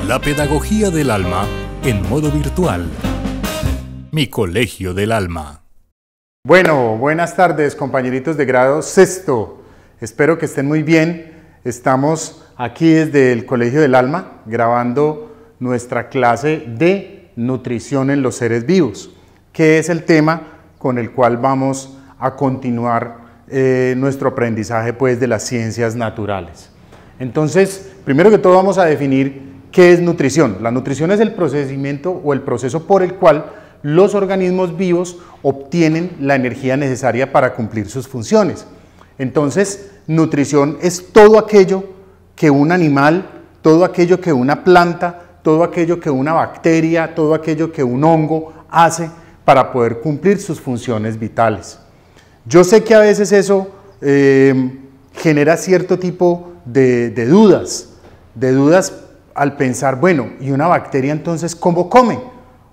La pedagogía del alma en modo virtual. Mi Colegio del Alma. Bueno, buenas tardes compañeritos de grado sexto. Espero que estén muy bien. Estamos aquí desde el Colegio del Alma grabando nuestra clase de nutrición en los seres vivos, que es el tema con el cual vamos a continuar nuestro aprendizaje pues, de las ciencias naturales. Entonces, primero que todo vamos a definir qué es nutrición. La nutrición es el procedimiento o el proceso por el cual los organismos vivos obtienen la energía necesaria para cumplir sus funciones. Entonces, nutrición es todo aquello que un animal, todo aquello que una planta, todo aquello que una bacteria, todo aquello que un hongo hace para poder cumplir sus funciones vitales. Yo sé que a veces eso genera cierto tipo de dudas al pensar, bueno, ¿y una bacteria entonces cómo come?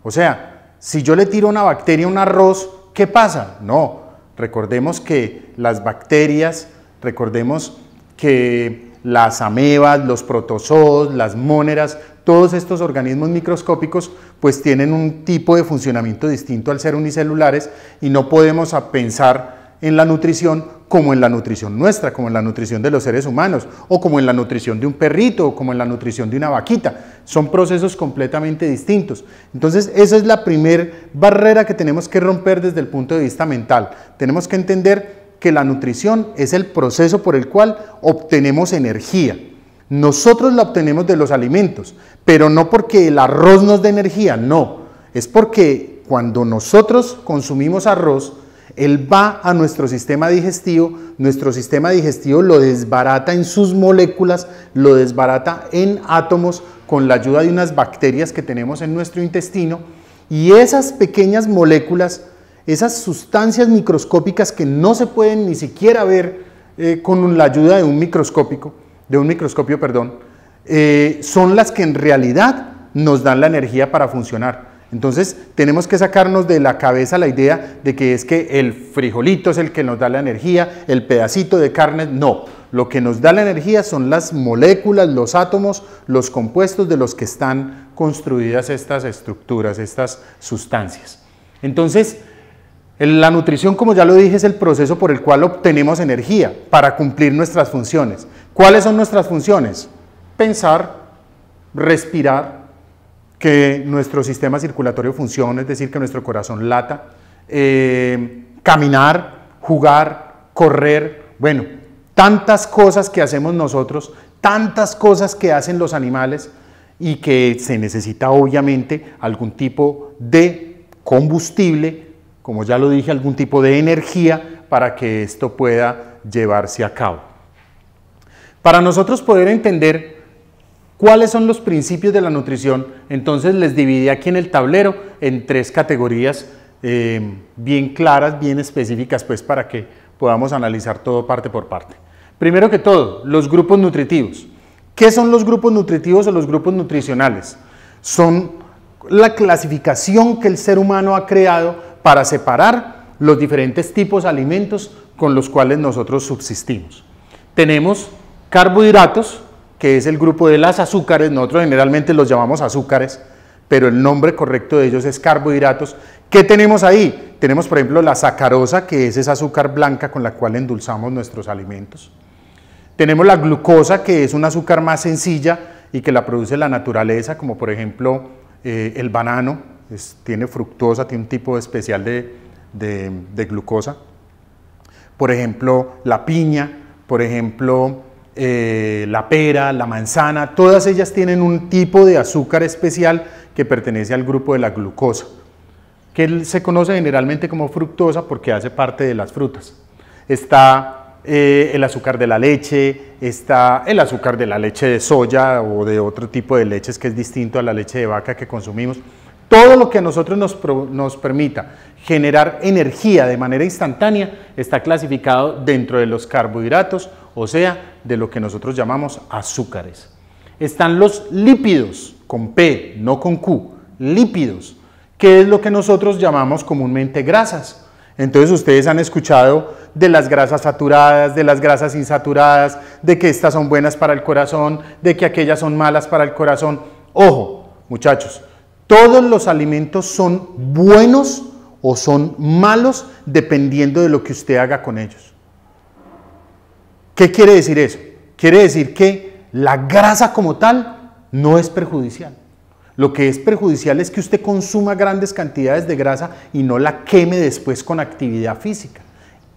O sea, si yo le tiro a una bacteria un arroz, ¿qué pasa? No, recordemos que las bacterias, recordemos que las amebas, los protozoos, las móneras, todos estos organismos microscópicos pues tienen un tipo de funcionamiento distinto al ser unicelulares y no podemos pensar en la nutrición como en la nutrición nuestra, como en la nutrición de los seres humanos, o como en la nutrición de un perrito, o como en la nutrición de una vaquita. Son procesos completamente distintos. Entonces, esa es la primera barrera que tenemos que romper desde el punto de vista mental. Tenemos que entender que la nutrición es el proceso por el cual obtenemos energía. Nosotros la obtenemos de los alimentos, pero no porque el arroz nos dé energía, no. Es porque cuando nosotros consumimos arroz, él va a nuestro sistema digestivo lo desbarata en sus moléculas, lo desbarata en átomos con la ayuda de unas bacterias que tenemos en nuestro intestino, y esas pequeñas moléculas, esas sustancias microscópicas que no se pueden ni siquiera ver con la ayuda de un microscopio, son las que en realidad nos dan la energía para funcionar. Entonces tenemos que sacarnos de la cabeza la idea de que es que el frijolito es el que nos da la energía, el pedacito de carne, no. Lo que nos da la energía son las moléculas, los átomos, los compuestos de los que están construidas estas estructuras, estas sustancias. Entonces, la nutrición, como ya lo dije, es el proceso por el cual obtenemos energía para cumplir nuestras funciones. ¿Cuáles son nuestras funciones? Pensar, respirar, que nuestro sistema circulatorio funcione, es decir, que nuestro corazón lata, caminar, jugar, correr, bueno, tantas cosas que hacemos nosotros, tantas cosas que hacen los animales y que se necesita obviamente algún tipo de combustible, como ya lo dije, algún tipo de energía para que esto pueda llevarse a cabo. Para nosotros poder entender ¿cuáles son los principios de la nutrición? Entonces les dividí aquí en el tablero en tres categorías bien claras, bien específicas, pues para que podamos analizar todo parte por parte. Primero que todo, los grupos nutritivos. ¿Qué son los grupos nutritivos o los grupos nutricionales? Son la clasificación que el ser humano ha creado para separar los diferentes tipos de alimentos con los cuales nosotros subsistimos. Tenemos carbohidratos, que es el grupo de las azúcares, nosotros generalmente los llamamos azúcares, pero el nombre correcto de ellos es carbohidratos. ¿Qué tenemos ahí? Tenemos, por ejemplo, la sacarosa, que es esa azúcar blanca con la cual endulzamos nuestros alimentos. Tenemos la glucosa, que es un azúcar más sencilla y que la produce la naturaleza, como por ejemplo el banano, tiene fructosa, tiene un tipo especial de glucosa. Por ejemplo, la piña, por ejemplo, la pera, la manzana, todas ellas tienen un tipo de azúcar especial que pertenece al grupo de la glucosa, que se conoce generalmente como fructosa porque hace parte de las frutas. Está el azúcar de la leche, está el azúcar de la leche de soya o de otro tipo de leches que es distinto a la leche de vaca que consumimos. Todo lo que a nosotros nos permita generar energía de manera instantánea está clasificado dentro de los carbohidratos, o sea, de lo que nosotros llamamos azúcares. Están los lípidos, con P, no con Q, lípidos, que es lo que nosotros llamamos comúnmente grasas. Entonces ustedes han escuchado de las grasas saturadas, de las grasas insaturadas, de que estas son buenas para el corazón, de que aquellas son malas para el corazón. Ojo, muchachos, todos los alimentos son buenos o son malos dependiendo de lo que usted haga con ellos. ¿Qué quiere decir eso? Quiere decir que la grasa como tal no es perjudicial. Lo que es perjudicial es que usted consuma grandes cantidades de grasa y no la queme después con actividad física.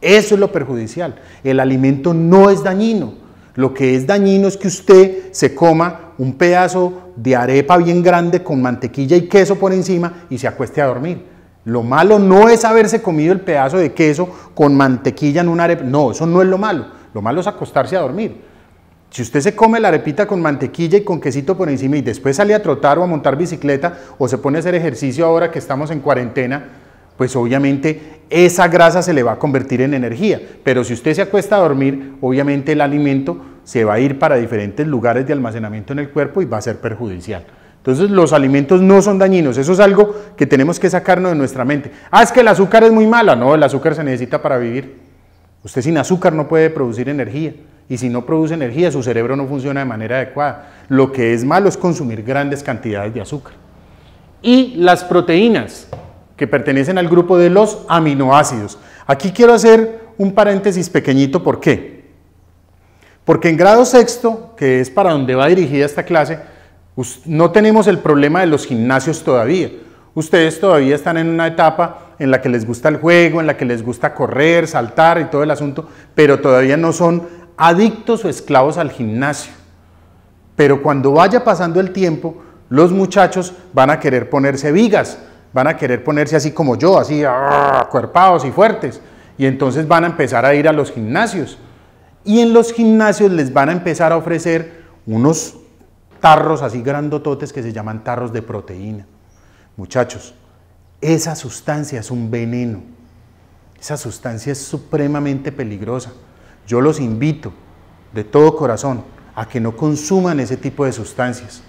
Eso es lo perjudicial. El alimento no es dañino. Lo que es dañino es que usted se coma un pedazo de arepa bien grande con mantequilla y queso por encima y se acueste a dormir. Lo malo no es haberse comido el pedazo de queso con mantequilla en una arepa. No, eso no es lo malo. Lo malo es acostarse a dormir. Si usted se come la arepita con mantequilla y con quesito por encima y después sale a trotar o a montar bicicleta o se pone a hacer ejercicio ahora que estamos en cuarentena, pues obviamente esa grasa se le va a convertir en energía. Pero si usted se acuesta a dormir, obviamente el alimento se va a ir para diferentes lugares de almacenamiento en el cuerpo y va a ser perjudicial. Entonces los alimentos no son dañinos, eso es algo que tenemos que sacarnos de nuestra mente. Ah, es que el azúcar es muy mala. No, el azúcar se necesita para vivir. Usted sin azúcar no puede producir energía. Y si no produce energía, su cerebro no funciona de manera adecuada. Lo que es malo es consumir grandes cantidades de azúcar. Y las proteínas, que pertenecen al grupo de los aminoácidos. Aquí quiero hacer un paréntesis pequeñito, ¿por qué? Porque en grado sexto, que es para donde va dirigida esta clase, no tenemos el problema de los gimnasios todavía. Ustedes todavía están en una etapa en la que les gusta el juego, en la que les gusta correr, saltar y todo el asunto, pero todavía no son adictos o esclavos al gimnasio. Pero cuando vaya pasando el tiempo, los muchachos van a querer ponerse vigas, van a querer ponerse así como yo, así acuerpados y fuertes, y entonces van a empezar a ir a los gimnasios. Y en los gimnasios les van a empezar a ofrecer unos tarros así grandototes que se llaman tarros de proteína. Muchachos, esa sustancia es un veneno, esa sustancia es supremamente peligrosa. Yo los invito de todo corazón a que no consuman ese tipo de sustancias.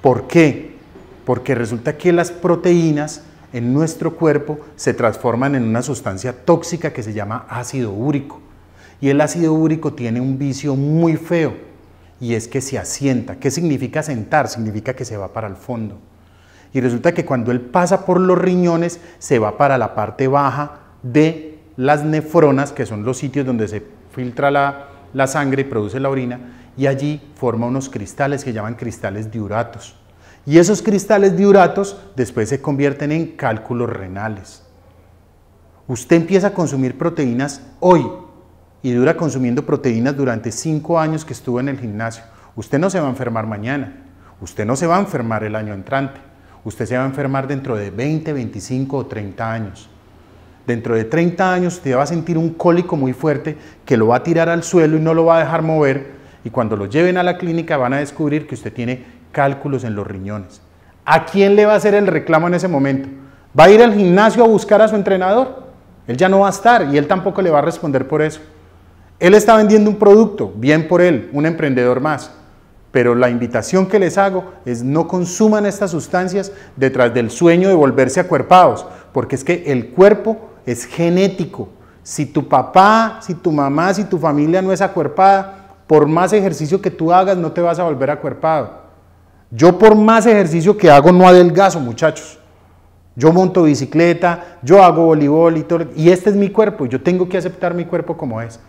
¿Por qué? Porque resulta que las proteínas en nuestro cuerpo se transforman en una sustancia tóxica que se llama ácido úrico. Y el ácido úrico tiene un vicio muy feo y es que se asienta. ¿Qué significa sentar? Significa que se va para el fondo. Y resulta que cuando él pasa por los riñones se va para la parte baja de las nefronas, que son los sitios donde se filtra la sangre y produce la orina, y allí forma unos cristales que llaman cristales diuratos. Y esos cristales diuratos después se convierten en cálculos renales. Usted empieza a consumir proteínas hoy y dura consumiendo proteínas durante 5 años que estuvo en el gimnasio. Usted no se va a enfermar mañana, usted no se va a enfermar el año entrante, usted se va a enfermar dentro de 20, 25 o 30 años. Dentro de 30 años usted va a sentir un cólico muy fuerte que lo va a tirar al suelo y no lo va a dejar mover, y cuando lo lleven a la clínica van a descubrir que usted tiene cálculos en los riñones. ¿A quién le va a hacer el reclamo en ese momento? ¿Va a ir al gimnasio a buscar a su entrenador? Él ya no va a estar y él tampoco le va a responder por eso. Él está vendiendo un producto, bien por él, un emprendedor más. Pero la invitación que les hago es no consuman estas sustancias detrás del sueño de volverse acuerpados, porque es que el cuerpo es genético. Si tu papá, si tu mamá, si tu familia no es acuerpada, por más ejercicio que tú hagas no te vas a volver acuerpado. Yo por más ejercicio que hago no adelgazo, muchachos. Yo monto bicicleta, yo hago voleibol y todo, y este es mi cuerpo, yo tengo que aceptar mi cuerpo como es.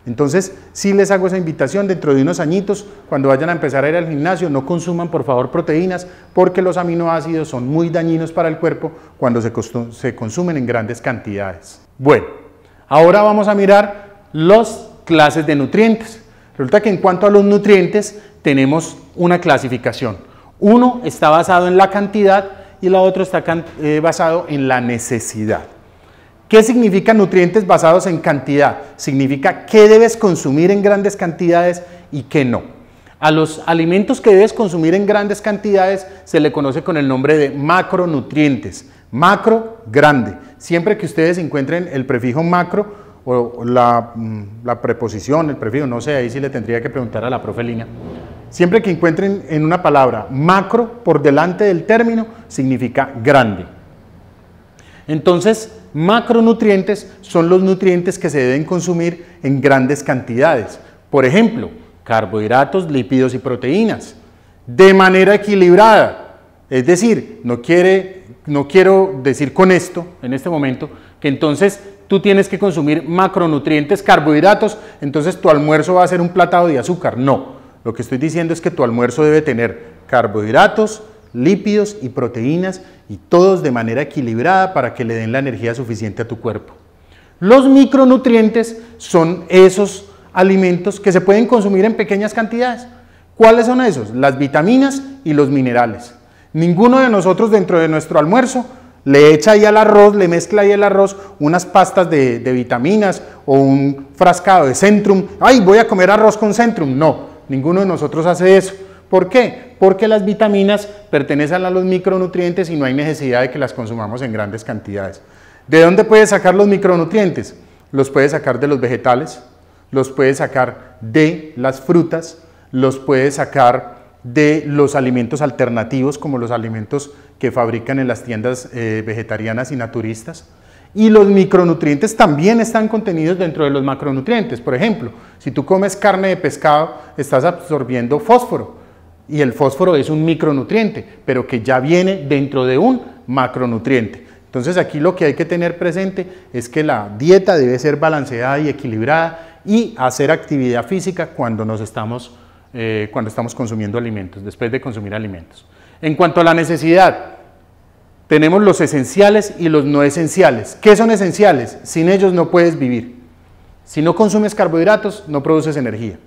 Entonces, sí les hago esa invitación, dentro de unos añitos, cuando vayan a empezar a ir al gimnasio, no consuman por favor proteínas, porque los aminoácidos son muy dañinos para el cuerpo cuando se consumen en grandes cantidades. Bueno, ahora vamos a mirar las clases de nutrientes. Resulta que en cuanto a los nutrientes, tenemos una clasificación. Uno está basado en la cantidad y la otra está basado en la necesidad. ¿Qué significa nutrientes basados en cantidad? Significa qué debes consumir en grandes cantidades y qué no. A los alimentos que debes consumir en grandes cantidades se le conoce con el nombre de macronutrientes. Macro, grande. Siempre que ustedes encuentren el prefijo macro o la preposición, el prefijo, no sé, ahí sí le tendría que preguntar a la profe Lina. Siempre que encuentren en una palabra macro por delante del término, significa grande. Entonces, macronutrientes son los nutrientes que se deben consumir en grandes cantidades. Por ejemplo, carbohidratos, lípidos y proteínas. de manera equilibrada. Es decir, no quiero decir con esto, en este momento, que entonces tú tienes que consumir macronutrientes, carbohidratos, entonces tu almuerzo va a ser un platado de azúcar. No, lo que estoy diciendo es que tu almuerzo debe tener carbohidratos, lípidos y proteínas, y todos de manera equilibrada para que le den la energía suficiente a tu cuerpo. Los micronutrientes son esos alimentos que se pueden consumir en pequeñas cantidades. ¿Cuáles son esos? Las vitaminas y los minerales. Ninguno de nosotros dentro de nuestro almuerzo le echa ahí al arroz, le mezcla ahí al arroz unas pastas de vitaminas o un frascado de Centrum. ¡Ay, voy a comer arroz con Centrum! No, ninguno de nosotros hace eso. ¿Por qué? Porque las vitaminas pertenecen a los micronutrientes y no hay necesidad de que las consumamos en grandes cantidades. ¿De dónde puedes sacar los micronutrientes? Los puedes sacar de los vegetales, los puedes sacar de las frutas, los puedes sacar de los alimentos alternativos, como los alimentos que fabrican en las tiendas vegetarianas y naturistas. Y los micronutrientes también están contenidos dentro de los macronutrientes. Por ejemplo, si tú comes carne de pescado, estás absorbiendo fósforo. Y el fósforo es un micronutriente, pero que ya viene dentro de un macronutriente. Entonces aquí lo que hay que tener presente es que la dieta debe ser balanceada y equilibrada y hacer actividad física cuando estamos consumiendo alimentos, después de consumir alimentos. En cuanto a la necesidad, tenemos los esenciales y los no esenciales. ¿Qué son esenciales? Sin ellos no puedes vivir. Si no consumes carbohidratos, no produces energía.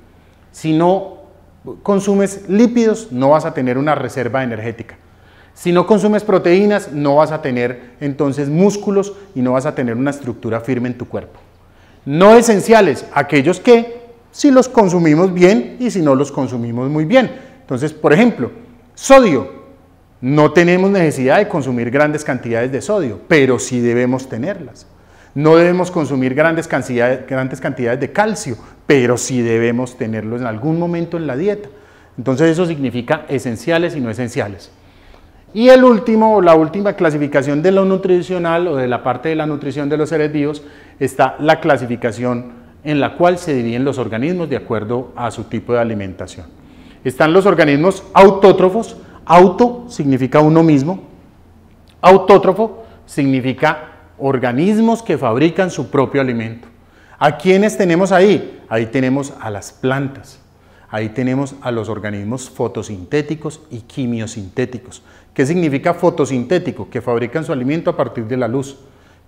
Si no consumes lípidos, no vas a tener una reserva energética. Si no consumes proteínas, no vas a tener entonces músculos y no vas a tener una estructura firme en tu cuerpo. No esenciales, aquellos que si los consumimos bien y si no los consumimos muy bien. Entonces, por ejemplo, sodio. No tenemos necesidad de consumir grandes cantidades de sodio, pero sí debemos tenerlas. No debemos consumir grandes cantidades de calcio, pero sí debemos tenerlos en algún momento en la dieta. Entonces eso significa esenciales y no esenciales. Y la última clasificación de lo nutricional o de la parte de la nutrición de los seres vivos está la clasificación en la cual se dividen los organismos de acuerdo a su tipo de alimentación. Están los organismos autótrofos. Auto significa uno mismo, autótrofo significa organismos que fabrican su propio alimento. ¿A quiénes tenemos ahí? Ahí tenemos a las plantas, ahí tenemos a los organismos fotosintéticos y quimiosintéticos. ¿Qué significa fotosintético? Que fabrican su alimento a partir de la luz.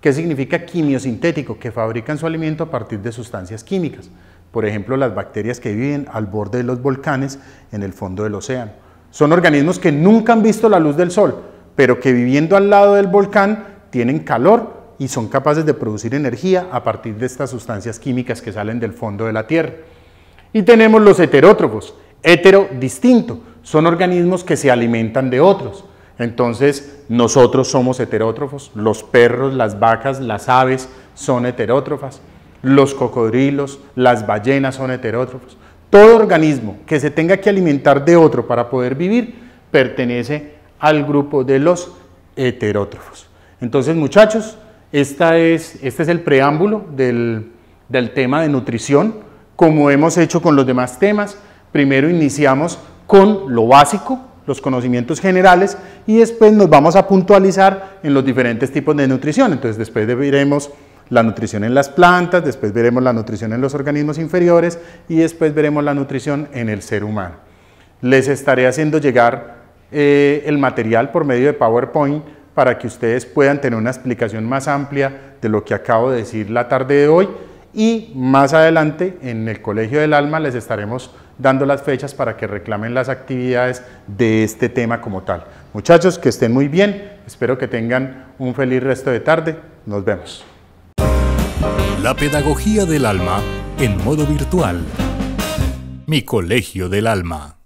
¿Qué significa quimiosintético? Que fabrican su alimento a partir de sustancias químicas. Por ejemplo, las bacterias que viven al borde de los volcanes en el fondo del océano. Son organismos que nunca han visto la luz del sol, pero que viviendo al lado del volcán tienen calor y son capaces de producir energía a partir de estas sustancias químicas que salen del fondo de la Tierra. Y tenemos los heterótrofos. Hetero, distinto, son organismos que se alimentan de otros. Entonces, nosotros somos heterótrofos, los perros, las vacas, las aves son heterótrofas, los cocodrilos, las ballenas son heterótrofos. Todo organismo que se tenga que alimentar de otro para poder vivir pertenece al grupo de los heterótrofos. Entonces, muchachos, este es el preámbulo del tema de nutrición, como hemos hecho con los demás temas. Primero iniciamos con lo básico, los conocimientos generales, y después nos vamos a puntualizar en los diferentes tipos de nutrición. Entonces, después veremos la nutrición en las plantas, después veremos la nutrición en los organismos inferiores y después veremos la nutrición en el ser humano. Les estaré haciendo llegar el material por medio de PowerPoint para que ustedes puedan tener una explicación más amplia de lo que acabo de decir la tarde de hoy, y más adelante en el Colegio del Alma les estaremos dando las fechas para que reclamen las actividades de este tema como tal. Muchachos, que estén muy bien, espero que tengan un feliz resto de tarde, nos vemos. La pedagogía del alma en modo virtual. Mi Colegio del Alma.